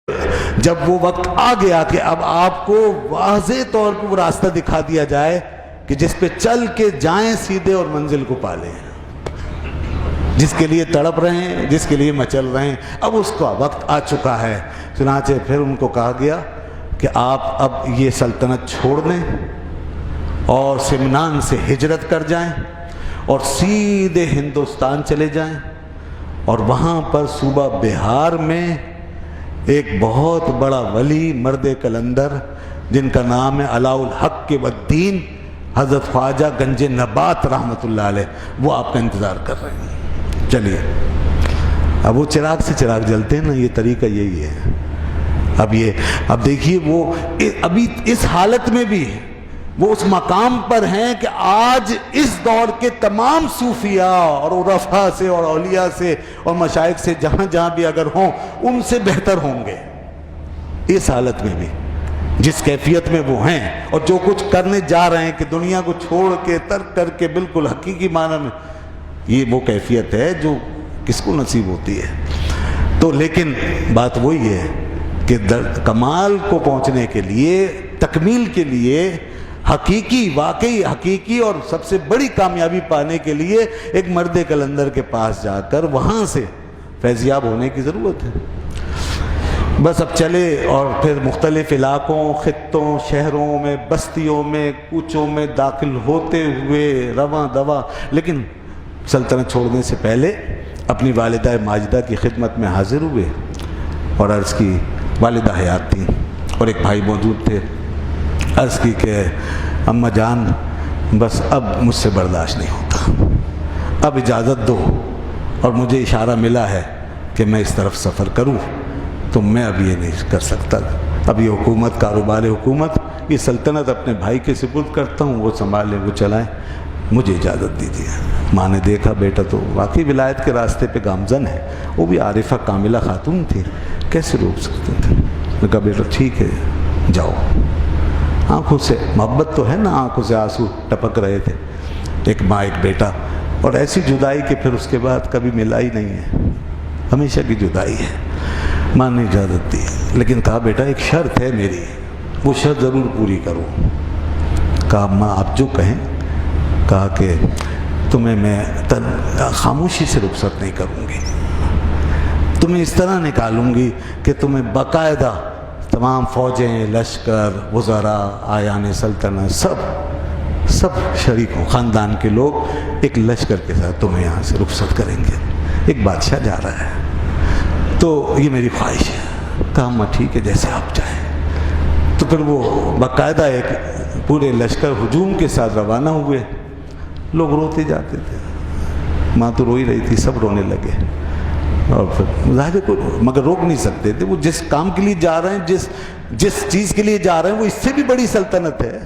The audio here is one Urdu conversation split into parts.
جب وہ وقت آ گیا کہ اب آپ کو واضح طور پر وہ راستہ دکھا دیا جائے کہ جس پہ چل کے جائیں سیدھے اور منزل کو پالیں، جس کے لیے تڑپ رہے ہیں، جس کے لیے مچل رہے ہیں، اب اس کا وقت آ چکا ہے۔ چنانچہ پھر ان کو کہا گیا کہ آپ اب یہ سلطنت چھوڑ دیں اور سمنان سے ہجرت کر جائیں اور سیدھے ہندوستان چلے جائیں، اور وہاں پر صوبہ بہار میں ایک بہت بڑا ولی مرد کلندر جن کا نام ہے علاء الحق والدین حضرت خواجہ گنج نبات رحمۃ اللہ علیہ، وہ آپ کا انتظار کر رہے ہیں۔ چلیے، اب وہ چراغ سے چراغ جلتے ہیں نا، یہ طریقہ یہی ہے۔ اب دیکھیے، وہ ابھی اس حالت میں بھی وہ اس مقام پر ہیں کہ آج اس دور کے تمام صوفیاء اور عرفاء سے اور اولیاء سے اور مشائخ سے جہاں جہاں بھی اگر ہوں ان سے بہتر ہوں گے اس حالت میں بھی، جس کیفیت میں وہ ہیں اور جو کچھ کرنے جا رہے ہیں کہ دنیا کو چھوڑ کے ترک کر کے بالکل حقیقی معنی میں، یہ وہ کیفیت ہے جو کس کو نصیب ہوتی ہے۔ تو لیکن بات وہی ہے کہ کمال کو پہنچنے کے لیے، تکمیل کے لیے، حقیقی، واقعی حقیقی اور سب سے بڑی کامیابی پانے کے لیے ایک مرد کلندر کے پاس جا کر وہاں سے فیضیاب ہونے کی ضرورت ہے۔ بس اب چلے اور پھر مختلف علاقوں، خطوں، شہروں میں، بستیوں میں، کوچوں میں داخل ہوتے ہوئے رواں دواں، لیکن سلطنت چھوڑنے سے پہلے اپنی والدہ ماجدہ کی خدمت میں حاضر ہوئے اور عرض کی، والدہ حیات تھیں اور ایک بھائی موجود تھے، عرض کی کہ اماں جان بس اب مجھ سے برداشت نہیں ہوتا، اب اجازت دو، اور مجھے اشارہ ملا ہے کہ میں اس طرف سفر کروں، تو میں اب یہ نہیں کر سکتا، اب یہ حکومت، کاروبار حکومت، یہ سلطنت اپنے بھائی کے سپرد کرتا ہوں، وہ سنبھالیں، وہ چلائیں، مجھے اجازت دیجیے۔ ماں نے دیکھا بیٹا تو واقعی ولایت کے راستے پہ گامزن ہے، وہ بھی عارفہ کاملہ خاتون تھی، کیسے روک سکتے تھے؟ میں کہا بیٹا ٹھیک ہے جاؤ۔ آنکھوں سے محبت تو ہے نا، آنکھوں سے آنسو ٹپک رہے تھے، ایک ماں ایک بیٹا، اور ایسی جدائی کہ پھر اس کے بعد کبھی ملا ہی نہیں ہے، ہمیشہ کی جدائی ہے۔ ماں نے اجازت دی، لیکن کہا بیٹا ایک شرط ہے میری، وہ شرط ضرور پوری کرو۔ کہا ماں آپ جو کہیں۔ کہا کہ تمہیں میں خاموشی سے رخصت نہیں کروں گی، تمہیں اس طرح نکالوں گی کہ تمہیں باقاعدہ تمام فوجیں، لشکر، وزراء، آیان سلطنت سب شریک ہوں، خاندان کے لوگ ایک لشکر کے ساتھ تمہیں یہاں سے رخصت کریں گے، ایک بادشاہ جا رہا ہے، تو یہ میری خواہش ہے۔ کہا ماں ٹھیک ہے جیسے آپ چاہیں۔ تو پھر وہ باقاعدہ ایک پورے لشکر ہجوم کے ساتھ روانہ ہوئے، لوگ روتے جاتے تھے، ماں تو رو ہی رہی تھی، سب رونے لگے، اور پھر ظاہر کو مگر روک نہیں سکتے تھے، وہ جس کام کے لیے جا رہے ہیں، جس چیز کے لیے جا رہے ہیں، وہ اس سے بھی بڑی سلطنت ہے،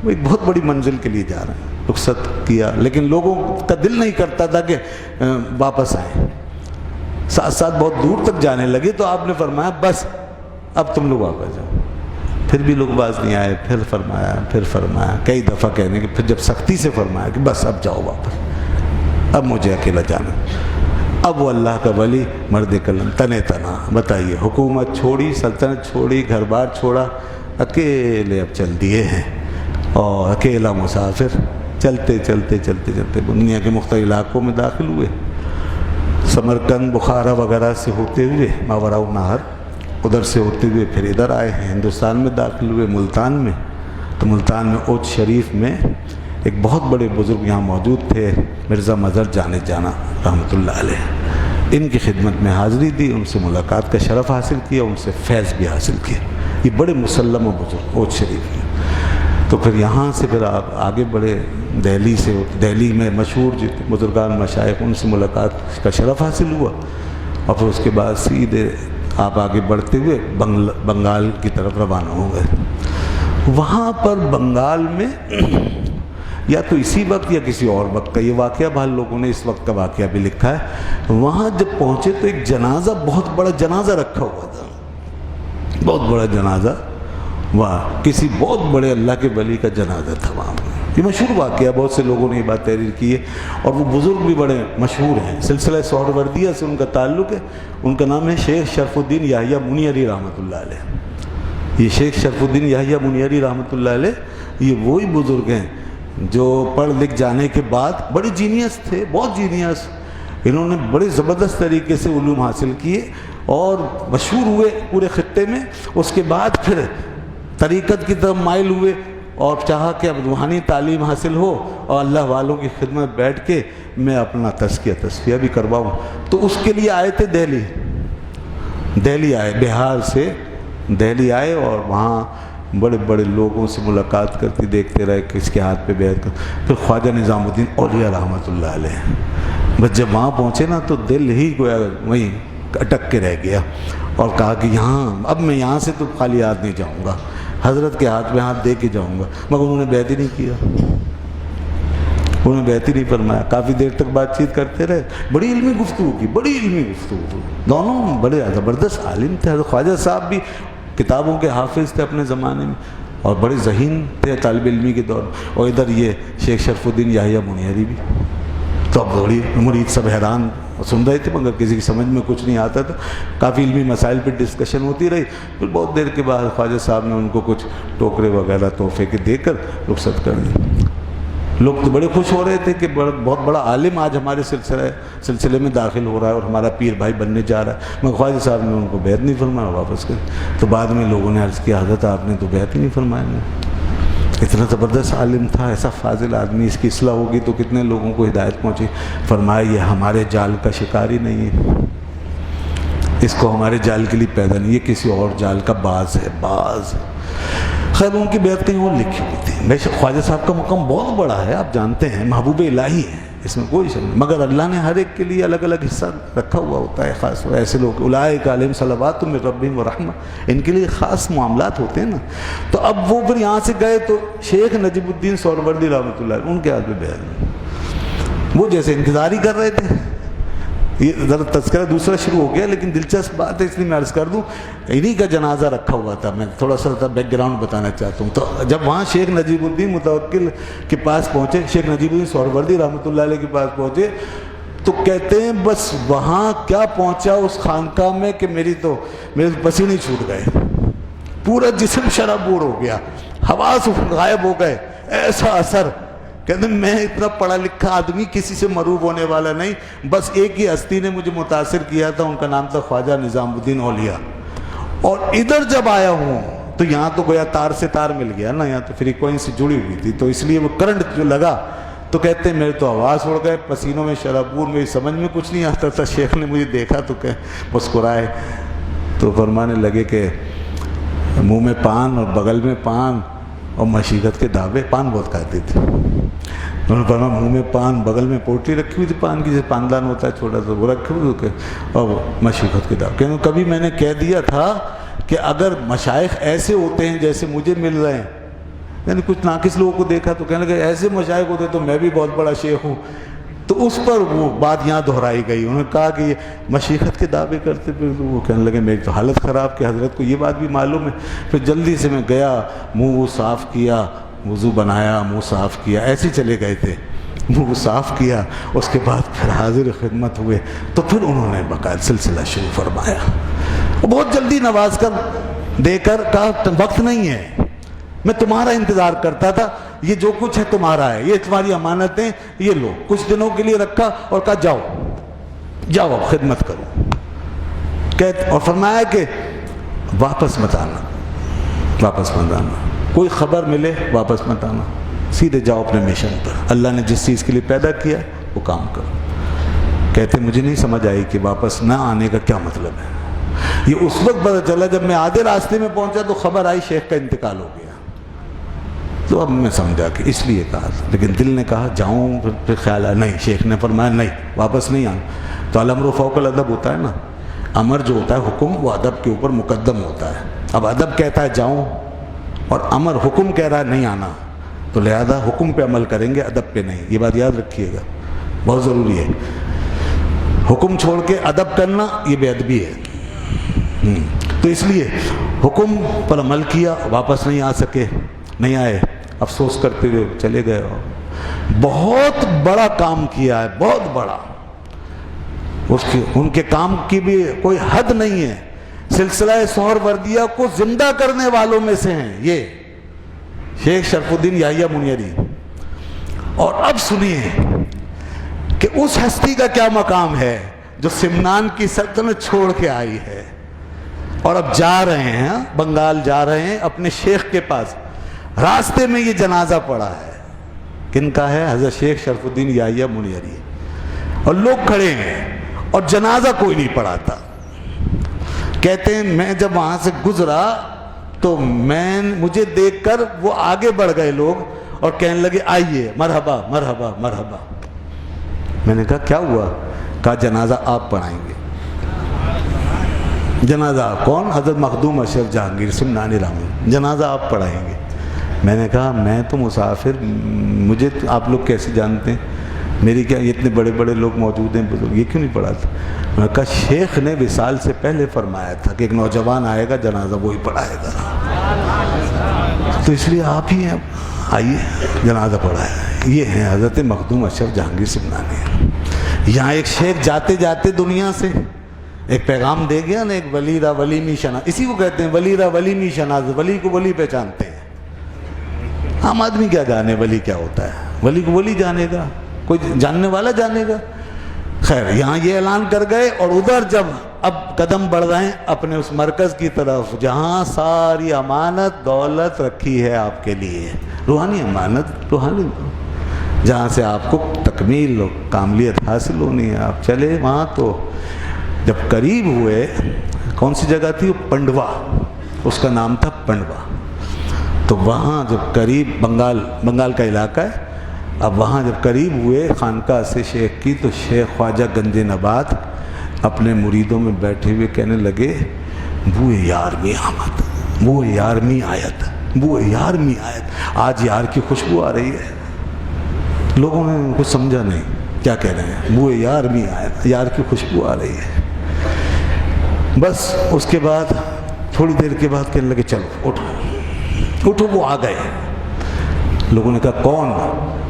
وہ ایک بہت بڑی منزل کے لیے جا رہے ہیں۔ رخصت کیا، لیکن لوگوں کا دل نہیں کرتا تھا کہ واپس آئیں، ساتھ ساتھ بہت دور تک جانے لگے، تو آپ نے فرمایا بس اب تم لوگ واپس جاؤ۔ پھر بھی لوگ باز نہیں آئے، پھر فرمایا کئی دفعہ کہنے کے، پھر جب سختی سے فرمایا کہ بس اب جاؤ واپس، اب مجھے اکیلا جانا۔ اب وہ اللہ کا ولی مرد کلم تنے تنا، بتائیے، حکومت چھوڑی، سلطنت چھوڑی، گھر بار چھوڑا، اکیلے اب چل دیے ہیں، اور اکیلا مسافر چلتے دنیا کے مختلف علاقوں میں داخل ہوئے، سمرقند، بخارا وغیرہ سے ہوتے ہوئے ماوراء النہر، ادھر سے ہوتے ہوئے پھر ادھر آئے ہیں، ہندوستان میں داخل ہوئے، ملتان میں۔ تو ملتان میں اوچھ شریف میں ایک بہت بڑے بزرگ یہاں موجود تھے، مرزا مظہر جانا رحمۃ اللہ علیہ، ان کی خدمت میں حاضری دی، ان سے ملاقات کا شرف حاصل کیا، ان سے فیض بھی حاصل کیا، یہ بڑے مسلم و بزرگ اوچھ شریف میں۔ تو پھر یہاں سے پھر آپ آگے بڑھے، دہلی میں مشہور جتنے بزرگان مشائخ، ان سے ملاقات کا شرف حاصل ہوا، اور پھر اس کے بعد سیدھے آپ آگے بڑھتے ہوئے بنگال کی طرف روانہ ہو گئے۔ وہاں پر بنگال میں یا تو اسی وقت یا کسی اور وقت کا یہ واقعہ، بہت لوگوں نے اس وقت کا واقعہ بھی لکھا ہے، وہاں جب پہنچے تو ایک جنازہ، بہت بڑا جنازہ رکھا ہوا تھا، بہت بڑا جنازہ، وہاں کسی بہت بڑے اللہ کے ولی کا جنازہ تھا وہاں۔ یہ مشہور واقعہ، بہت سے لوگوں نے یہ بات تحریر کی ہے، اور وہ بزرگ بھی بڑے مشہور ہیں، سلسلہ سہروردیہ سے ان کا تعلق ہے۔ ان کا نام ہے شیخ شرف الدین یحییٰ منیری رحمۃ اللہ علیہ۔ یہ شیخ شرف الدین یحییٰ منیری رحمۃ اللہ علیہ یہ وہی بزرگ ہیں جو پڑھ لکھ جانے کے بعد بڑے جینیس تھے، بہت جینیس، انہوں نے بڑے زبردست طریقے سے علوم حاصل کیے اور مشہور ہوئے پورے خطے میں۔ اس کے بعد پھر طریقت کی طرف مائل ہوئے اور چاہا کہ اب روحانی تعلیم حاصل ہو اور اللہ والوں کی خدمت بیٹھ کے میں اپنا تزکیہ تصفیہ بھی کرواؤں۔ تو اس کے لیے آئے تھے دہلی آئے، بہار سے دہلی آئے، اور وہاں بڑے بڑے لوگوں سے ملاقات کرتی دیکھتے رہے، کس کے ہاتھ پہ بیعت کر، پھر خواجہ نظام الدین اولیاء رحمۃ اللہ علیہ۔ بس جب وہاں پہنچے نا تو دل ہی گویا وہیں اٹک کے رہ گیا، اور کہا کہ اب میں یہاں سے تو خالی ہاتھ نہیں جاؤں گا، حضرت کے ہاتھ میں ہاتھ دے کے جاؤں گا۔ مگر انہوں نے بیعت ہی نہیں کیا، انہوں نے بیعت ہی نہیں فرمایا۔ کافی دیر تک بات چیت کرتے رہے، بڑی علمی گفتگو کی، بڑی علمی گفتگو، دونوں بڑے زبردست عالم تھے۔ حضرت خواجہ صاحب بھی کتابوں کے حافظ تھے اپنے زمانے میں، اور بڑے ذہین تھے طالب علمی کے دور میں، اور ادھر یہ شیخ شرف الدین یحییٰ منیری بھی۔ تو اب بڑی مرید سب حیران سن رہے تھے، مگر کسی کی سمجھ میں کچھ نہیں آتا تھا۔ کافی علمی مسائل پہ ڈسکشن ہوتی رہی، پھر بہت دیر کے بعد خواجہ صاحب نے ان کو کچھ ٹوکرے وغیرہ تحفے کے دے کر رخصت کر دی۔ لوگ تو بڑے خوش ہو رہے تھے کہ بہت بڑا عالم آج ہمارے سلسلے میں داخل ہو رہا ہے اور ہمارا پیر بھائی بننے جا رہا ہے، مگر خواجہ صاحب نے ان کو بیعت نہیں فرمایا، واپس کر۔ تو بعد میں لوگوں نے عرض کیا، حضرت آپ نے تو بیعت ہی نہیں فرمایا، اتنا زبردست عالم تھا، ایسا فاضل آدمی، اس کی اصلاح ہوگی تو کتنے لوگوں کو ہدایت پہنچی۔ فرمایا یہ ہمارے جال کا شکار ہی نہیں ہے، اس کو ہمارے جال کے لیے پیدا نہیں، یہ کسی اور جال کا باز ہے، باز۔ خیر ان کی بیعت کہیں اور لکھی ہوئی تھی۔ بے شک خواجہ صاحب کا مقام بہت بڑا ہے، آپ جانتے ہیں، محبوب الہی ہے، اس میں کوئی شک نہیں، مگر اللہ نے ہر ایک کے لیے الگ الگ حصہ رکھا ہوا ہوتا ہے خاص۔ ایسے لوگ اولئک علیہم صلوات من ربہم ورحمہ، ان کے لیے خاص معاملات ہوتے ہیں نا۔ تو اب وہ پھر یہاں سے گئے تو شیخ نجیب الدین سہروردی رحمۃ اللہ علیہ ان کے ہاتھ میں بیعت، وہ جیسے انتظار ہی کر رہے تھے۔ یہ ذرا تذکرہ دوسرا شروع ہو گیا، لیکن دلچسپ بات ہے اس لیے میں عرض کر دوں، انہی کا جنازہ رکھا ہوا تھا۔ میں تھوڑا سا بیک گراؤنڈ بتانا چاہتا ہوں۔ تو جب وہاں شیخ نجیب الدین متوکل کے پاس پہنچے، شیخ نجیب الدین سہروردی رحمۃ اللہ علیہ کے پاس پہنچے، تو کہتے ہیں بس وہاں کیا پہنچا اس خانقاہ میں کہ میرے پسینے چھوٹ گئے، پورا جسم شرابور ہو گیا، حواس غائب ہو گئے، ایسا اثر۔ کہتے ہیں میں اتنا پڑھا لکھا آدمی، کسی سے مروب ہونے والا نہیں، بس ایک ہی ہستی نے مجھے متاثر کیا تھا، ان کا نام تھا خواجہ نظام الدین اولیاء۔ اور ادھر جب آیا ہوں تو یہاں تو گویا تار سے تار مل گیا نا، یہاں تو فریکوینسی جڑی ہوئی تھی، تو اس لیے وہ کرنٹ جو لگا تو کہتے ہیں میرے تو آواز اڑ گئے، پسینوں میں شرابور، میری سمجھ میں کچھ نہیں آتا تھا۔ شیخ نے مجھے دیکھا تو کہ مسکرائے، تو فرمانے لگے کہ منہ میں پان اور بغل میں پان اور مشیقت کے دعوے، پان بہت کھاتے تھے۔ انہوں نے فرمایا منہ میں پان، بغل میں پوٹلی رکھی ہوئی تھی پان کی، جیسے پاندان ہوتا ہے چھوٹا سا، وہ رکھے ہوئے، اور مشیقت کے دعوے۔ کہ کبھی میں نے کہہ دیا تھا کہ اگر مشائخ ایسے ہوتے ہیں جیسے مجھے مل رہے ہیں، یعنی کچھ ناقص لوگوں کو دیکھا تو کہنے لگے ایسے مشائخ ہوتے تو میں بھی بہت بڑا شیخ ہوں۔ تو اس پر وہ بات یہاں دہرائی گئی، انہوں نے کہا کہ یہ مشیقت کے دعوے کرتے، پھر وہ کہنے لگے میری تو حالت خراب، کہ حضرت کو یہ بات بھی معلوم ہے۔ پھر جلدی سے میں گیا، منہ صاف کیا، وضو بنایا، منہ صاف کیا، ایسے چلے گئے تھے، منہ صاف کیا، اس کے بعد پھر حاضر خدمت ہوئے، تو پھر انہوں نے باقاعدہ سلسلہ شروع فرمایا، بہت جلدی نواز کر دے کر کہا وقت نہیں ہے، میں تمہارا انتظار کرتا تھا، یہ جو کچھ ہے تمہارا ہے، یہ تمہاری امانتیں، یہ لو۔ کچھ دنوں کے لیے رکھا اور کہا جاؤ جاؤ خدمت کرو، اور فرمایا کہ واپس مت آنا، واپس مت آنا، کوئی خبر ملے واپس مت آنا، سیدھے جاؤ اپنے مشن پر، اللہ نے جس چیز کے لیے پیدا کیا وہ کام کرو۔ کہتے مجھے نہیں سمجھ آئی کہ واپس نہ آنے کا کیا مطلب ہے۔ یہ اس وقت پتہ چلا جب میں آدھے راستے میں پہنچا تو خبر آئی شیخ کا انتقال ہو گیا، تو اب میں سمجھا کہ اس لیے کہا تھا، لیکن دل نے کہا جاؤں، پھر خیال آیا نہیں، شیخ نے فرمایا نہیں واپس نہیں آنا۔ تو الامر فوق الادب ہوتا ہے نا، امر جو ہوتا ہے حکم وہ ادب کے اوپر مقدم ہوتا ہے۔ اب ادب کہتا ہے جاؤں اور امر حکم کہہ رہا ہے نہیں آنا، تو لہذا حکم پہ عمل کریں گے، ادب پہ نہیں، یہ بات یاد رکھیے گا، بہت ضروری ہے۔ حکم چھوڑ کے ادب کرنا یہ بے ادبی ہے۔ تو اس لیے حکم پر عمل کیا، واپس نہیں آ سکے، نہیں آئے، افسوس کرتے ہوئے چلے گئے. بہت بڑا کام کیا ہے، بہت بڑا. ان کے کام کی بھی کوئی حد نہیں ہے. سلسلہ سہروردیہ کو زندہ کرنے والوں میں سے ہیں یہ شیخ شرف الدین یحییٰ منیری. اور اب سنیے کہ اس ہستی کا کیا مقام ہے جو سمنان کی سلطنت چھوڑ کے آئی ہے اور اب جا رہے ہیں بنگال، جا رہے ہیں اپنے شیخ کے پاس. راستے میں یہ جنازہ پڑا ہے. کن کا ہے؟ حضرت شیخ شرف الدین یحییٰ منیری. اور لوگ کھڑے ہیں اور جنازہ کوئی نہیں پڑھاتا. کہتے ہیں میں جب وہاں سے گزرا تو مجھے دیکھ کر وہ آگے بڑھ گئے لوگ اور کہنے لگے آئیے مرحبا مرحبا مرحبا. میں نے کہا کیا ہوا؟ کہا جنازہ آپ پڑھائیں گے. جنازہ کون؟ حضرت مخدوم اشرف جہانگیر سمنانی رحمۃ. جنازہ آپ پڑھائیں گے. میں نے کہا میں تو مسافر، مجھے تو آپ لوگ کیسے جانتے ہیں؟ میری کیا اتنے بڑے بڑے لوگ موجود ہیں بزرگ، یہ کیوں نہیں پڑھاتا؟ میں نے کہا شیخ نے وصال سے پہلے فرمایا تھا کہ ایک نوجوان آئے گا جنازہ وہی پڑھائے گا، تو اس لیے آپ ہی ہیں، آئیے جنازہ پڑھائے. یہ ہیں حضرت مخدوم اشرف جہانگیر سمنانی. یہاں ایک شیخ جاتے جاتے دنیا سے ایک پیغام دے گیا نا، ایک ولی را ولی می شناس. اسی کو کہتے ہیں ولی را ولی می شناس. ولی کو ولی پہچانتے ہیں. عام آدمی کیا جانے ولی کیا ہوتا ہے؟ ولی کو ولی جانے گا، کوئی جاننے والا جانے گا. خیر یہاں یہ اعلان کر گئے اور ادھر جب اب قدم بڑھ رہے ہیں اپنے اس مرکز کی طرف جہاں ساری امانت دولت رکھی ہے آپ کے لیے، روحانی امانت، روحانی جہاں سے آپ کو تکمیل و کاملیت حاصل ہونی ہے. آپ چلے وہاں. تو جب قریب ہوئے، کون سی جگہ تھی وہ؟ پنڈوا. اس کا نام تھا پنڈوا. تو وہاں جب قریب بنگال کا علاقہ ہے، اب وہاں جب قریب ہوئے خانقاہ سے شیخ کی، تو شیخ خواجہ گنج نبات اپنے مریدوں میں بیٹھے ہوئے کہنے لگے بوئے یارمی آمد، بوئے یارمی آیت، بوئے یارمی آیت. آج یار کی خوشبو آ رہی ہے. لوگوں نے کچھ سمجھا نہیں کیا کہہ رہے ہیں. بوئے یارمی آیت، یار کی خوشبو آ رہی ہے. بس اس کے بعد تھوڑی دیر کے بعد کہنے لگے چلو اٹھو اٹھو. وہ آ گئے. لوگوں نے کہا کون؟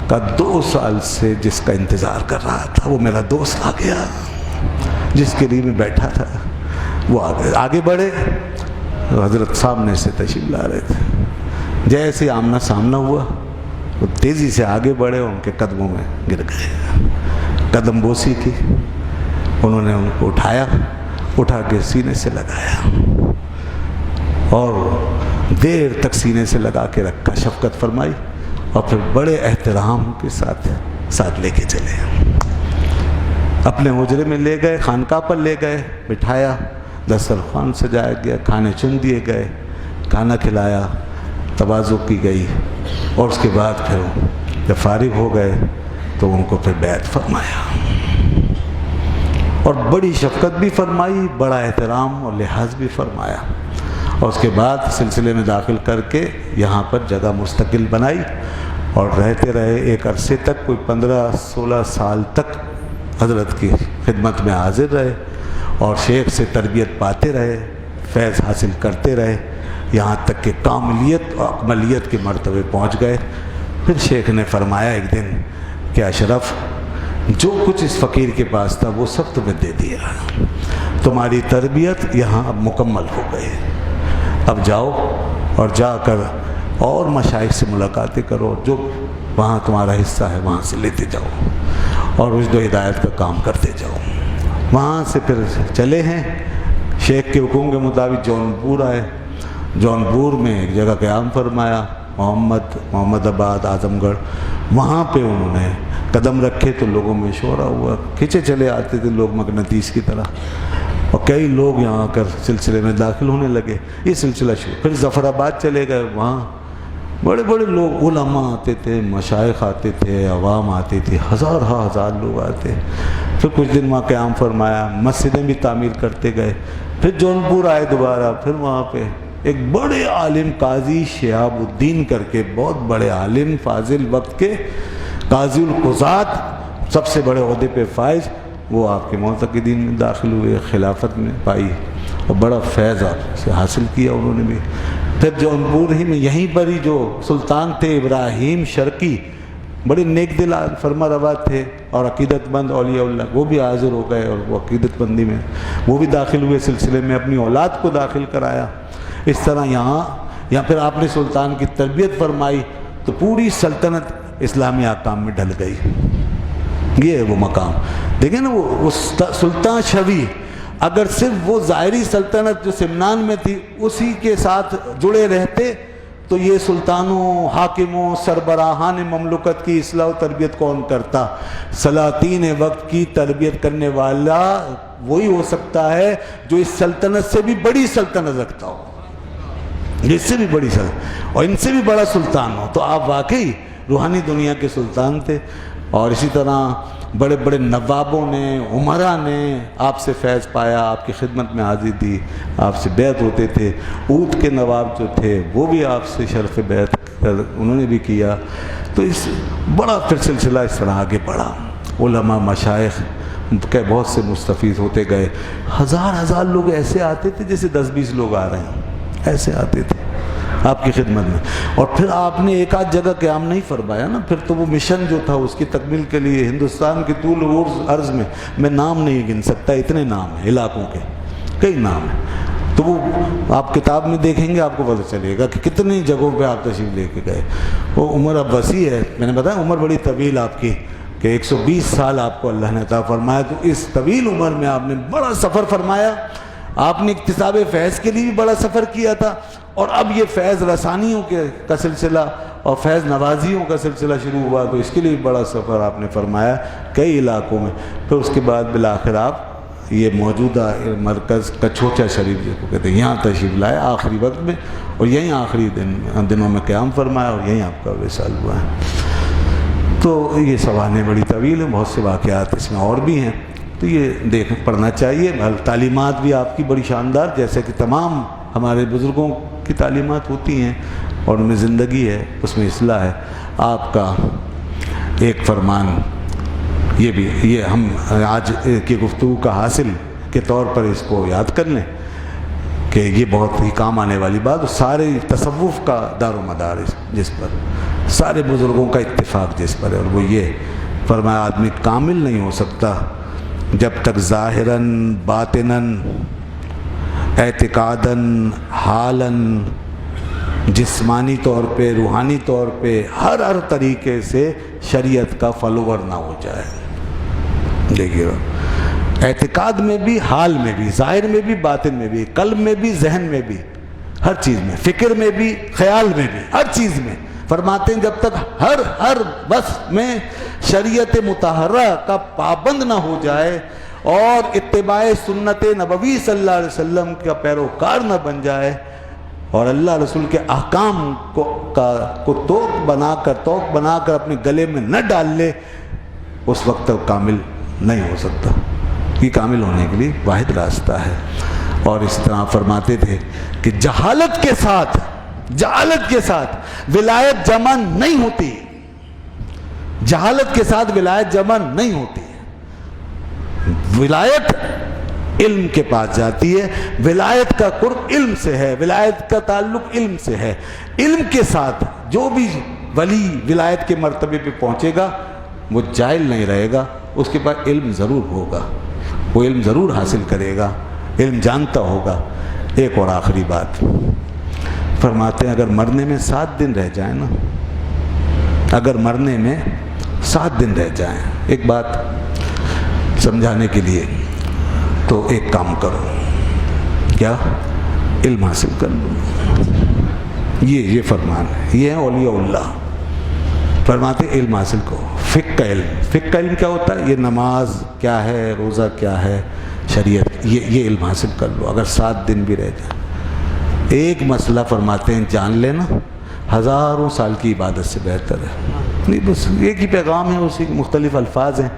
کہا 2 سال سے جس کا انتظار کر رہا تھا وہ میرا دوست آ گیا، جس کے لیے میں بیٹھا تھا وہ آ گئے. آگے بڑھے، حضرت سامنے سے تشریف لا رہے تھے. جیسے آمنا سامنا ہوا وہ تیزی سے آگے بڑھے، ان کے قدموں میں گر گئے. قدم بوسی کی. انہوں نے ان کو اٹھایا، اٹھا کے سینے سے لگایا اور دیر تک سینے سے لگا کے رکھا، شفقت فرمائی اور پھر بڑے احترام کے ساتھ لے کے چلے. اپنے حجرے میں لے گئے، خانقاہ پر لے گئے، بٹھایا، دسترخوان سجایا گیا، کھانے چن دیے گئے، کھانا کھلایا، تواضع کی گئی. اور اس کے بعد پھر جب فارغ ہو گئے تو ان کو پھر بیعت فرمایا اور بڑی شفقت بھی فرمائی، بڑا احترام اور لحاظ بھی فرمایا. اور اس کے بعد سلسلے میں داخل کر کے یہاں پر جگہ مستقل بنائی اور رہتے رہے. ایک عرصے تک، کوئی 15-16 سال تک حضرت کی خدمت میں حاضر رہے اور شیخ سے تربیت پاتے رہے، فیض حاصل کرتے رہے، یہاں تک کہ کاملیت اور اکملیت کے مرتبے پہنچ گئے. پھر شیخ نے فرمایا ایک دن کہ اشرف، جو کچھ اس فقیر کے پاس تھا وہ سب تمہیں دے دیا، تمہاری تربیت یہاں اب مکمل ہو گئی. اب جاؤ اور جا کر اور مشائخ سے ملاقاتیں کرو، جو وہاں تمہارا حصہ ہے وہاں سے لیتے جاؤ اور رشد و ہدایت کا کام کرتے جاؤ. وہاں سے پھر چلے ہیں، شیخ کے حکم کے مطابق جونپور آئے. جونپور میں ایک جگہ قیام فرمایا، محمد آباد، اعظم گڑھ. وہاں پہ انہوں نے قدم رکھے تو لوگوں میں شورا ہوا، کھینچے چلے آتے تھے لوگ مغناطیس کی طرح، اور کئی لوگ یہاں آ کر سلسلے میں داخل ہونے لگے. یہ سلسلہ شروع. پھر ظفر آباد چلے گئے، وہاں بڑے بڑے لوگ، علماء آتے تھے، مشائخ آتے تھے، عوام آتی تھی، ہزار لوگ آتے. پھر کچھ دن وہاں قیام فرمایا، مسجدیں بھی تعمیر کرتے گئے. پھر جونپور آئے دوبارہ. پھر وہاں پہ ایک بڑے عالم قاضی شہاب الدین کر کے، بہت بڑے عالم فاضل وقت کے، قاضی القضات، سب سے بڑے عہدے پہ فائز، وہ آپ کے معتقدین میں داخل ہوئے، خلافت میں پائی اور بڑا فیض آپ سے حاصل کیا انہوں نے بھی. پھر جونپور ہی میں یہیں پر ہی جو سلطان تھے ابراہیم شرقی، بڑے نیک دل فرما روا تھے اور عقیدت مند اولیاء اللہ، وہ بھی حاضر ہو گئے اور وہ عقیدت مندی میں وہ بھی داخل ہوئے، سلسلے میں اپنی اولاد کو داخل کرایا۔ اس طرح یہاں پھر آپ نے سلطان کی تربیت فرمائی تو پوری سلطنت اسلامی احکام میں ڈھل گئی۔ یہ ہے وہ مقام، دیکھیں نا، وہ سلطان شوی اگر صرف وہ ظاہری سلطنت جو سمنان میں تھی اسی کے ساتھ جڑے رہتے تو یہ سلطانوں، حاکموں، سربراہان مملکت کی اصلاح و تربیت کون کرتا؟ سلاطین وقت کی تربیت کرنے والا وہی ہو سکتا ہے جو اس سلطنت سے بھی بڑی سلطنت رکھتا ہو، اس سے بھی بڑی سلطنت اور ان سے بھی بڑا سلطان ہو۔ تو آپ واقعی روحانی دنیا کے سلطان تھے۔ اور اسی طرح بڑے بڑے نوابوں نے، عمرا نے آپ سے فیض پایا، آپ کی خدمت میں حاضری دی، آپ سے بیعت ہوتے تھے۔ اودھ کے نواب جو تھے وہ بھی آپ سے شرف بیعت انہوں نے بھی کیا۔ تو اس بڑا پھر سلسلہ اس طرح آگے بڑھا، علماء مشائخ کے بہت سے مستفید ہوتے گئے۔ ہزار لوگ ایسے آتے تھے جیسے 10-20 لوگ آ رہے ہیں، ایسے آتے تھے آپ کی خدمت میں۔ اور پھر آپ نے ایک آدھ جگہ قیام نہیں فرمایا نا، پھر تو وہ مشن جو تھا اس کی تکمیل کے لیے ہندوستان کے طول و عرض میں نام نہیں گن سکتا، اتنے نام ہیں علاقوں کے، کئی نام ہیں۔ تو وہ آپ کتاب میں دیکھیں گے، آپ کو پتہ چلے گا کہ کتنی جگہوں پہ آپ تشریف لے کے گئے۔ وہ عمر اب وسیع ہے، میں نے بتایا عمر بڑی طویل آپ کی، کہ 120 سال آپ کو اللہ نے عطا فرمایا۔ تو اس طویل عمر میں آپ نے بڑا سفر فرمایا، آپ نے اکتساب فیض کے لیے بھی بڑا سفر کیا تھا، اور اب یہ فیض رسانیوں کا سلسلہ اور فیض نوازیوں کا سلسلہ شروع ہوا، تو اس کے لیے بھی بڑا سفر آپ نے فرمایا کئی علاقوں میں۔ پھر اس کے بعد بالآخر آپ یہ موجودہ مرکز کچھوچا شریف جس کو کہتے ہیں یہاں تشریف لائے آخری وقت میں، اور یہیں آخری دنوں میں قیام فرمایا، اور یہیں آپ کا وصال ہوا ہے۔ تو یہ سوانح بڑی طویل ہیں، بہت سے واقعات اس میں اور بھی ہیں، تو یہ پڑھنا چاہیے۔ تعلیمات بھی آپ کی بڑی شاندار، جیسے کہ تمام ہمارے بزرگوں کی تعلیمات ہوتی ہیں، اور ان میں زندگی ہے، اس میں اصلاح ہے۔ آپ کا ایک فرمان یہ ہم آج کی گفتگو کا حاصل کے طور پر اس کو یاد کر لیں کہ یہ بہت ہی کام آنے والی بات، سارے تصوف کا دار و مدار جس پر، سارے بزرگوں کا اتفاق جس پر ہے، اور وہ یہ فرمایا آدمی کامل نہیں ہو سکتا جب تک ظاہراً باطناً اعتقاداً حالاً جسمانی طور پہ روحانی طور پہ ہر طریقے سے شریعت کا فالوور نہ ہو جائے۔ دیکھیے اعتقاد میں بھی، حال میں بھی، ظاہر میں بھی، باطن میں بھی، قلب میں بھی، ذہن میں بھی، ہر چیز میں، فکر میں بھی، خیال میں بھی، ہر چیز میں فرماتے ہیں جب تک ہر بس میں شریعت مطہرہ کا پابند نہ ہو جائے اور اتباع سنت نبوی صلی اللہ علیہ وسلم کا پیروکار نہ بن جائے اور اللہ رسول کے احکام کو توق بنا کر اپنے گلے میں نہ ڈال لے، اس وقت تک کامل نہیں ہو سکتا۔ یہ کامل ہونے کے لیے واحد راستہ ہے۔ اور اس طرح فرماتے تھے کہ جہالت کے ساتھ ولایت جمع نہیں ہوتی، جہالت کے ساتھ ولایت جمع نہیں ہوتی۔ ولایت علم کے پاس جاتی ہے، ولایت کا قرب علم سے ہے، ولایت کا تعلق علم سے ہے۔ علم کے ساتھ جو بھی ولی ولایت کے مرتبے پہ پہنچے گا وہ جاہل نہیں رہے گا، اس کے پاس علم ضرور ہوگا، وہ علم ضرور حاصل کرے گا، علم جانتا ہوگا۔ ایک اور آخری بات فرماتے ہیں اگر مرنے میں 7 دن رہ جائیں نا، اگر مرنے میں 7 دن رہ جائیں، ایک بات سمجھانے کے لیے، تو ایک کام کرو، کیا؟ علم حاصل کر لو۔ یہ فرمان ہے، یہ ہے اولیاء اللہ فرماتے علم حاصل کرو۔ فقہ کا علم کیا ہوتا ہے؟ یہ نماز کیا ہے، روزہ کیا ہے، شریعت، یہ علم حاصل کر لو اگر 7 دن بھی رہ جائیں۔ ایک مسئلہ فرماتے ہیں جان لینا ہزاروں سال کی عبادت سے بہتر ہے۔ نہیں بس ایک ہی پیغام ہے، اسی مختلف الفاظ ہیں،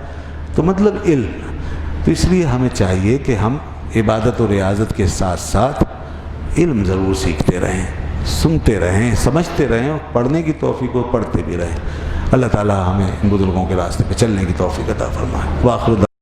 تو مطلب علم۔ تو اس لیے ہمیں چاہیے کہ ہم عبادت و ریاضت کے ساتھ ساتھ علم ضرور سیکھتے رہیں، سنتے رہیں، سمجھتے رہیں، اور پڑھنے کی توفیق کو پڑھتے بھی رہیں۔ اللہ تعالی ہمیں ان بزرگوں کے راستے پہ چلنے کی توفیق عطا فرمائے۔ وآخر